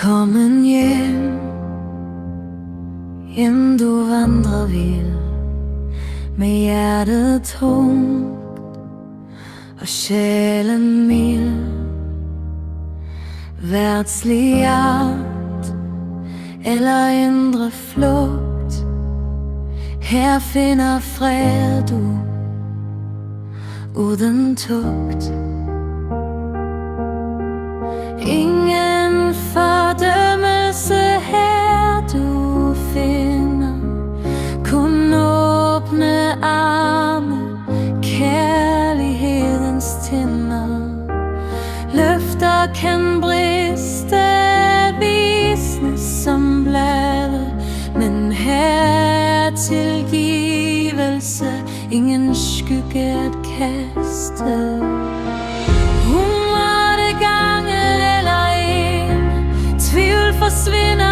Velkommen hjem du vandrer vild, med hjertet tungt og sjælen mild. Værtslig jagt eller indre flugt, her finder fred du uden tugt. Ingen fordømmelse her du finder, kun åbne arme, kærlighedens tinder. Løfter kan briste, visne som blade, men her er tilgivelse, ingen skygge at kaste. Forsvinder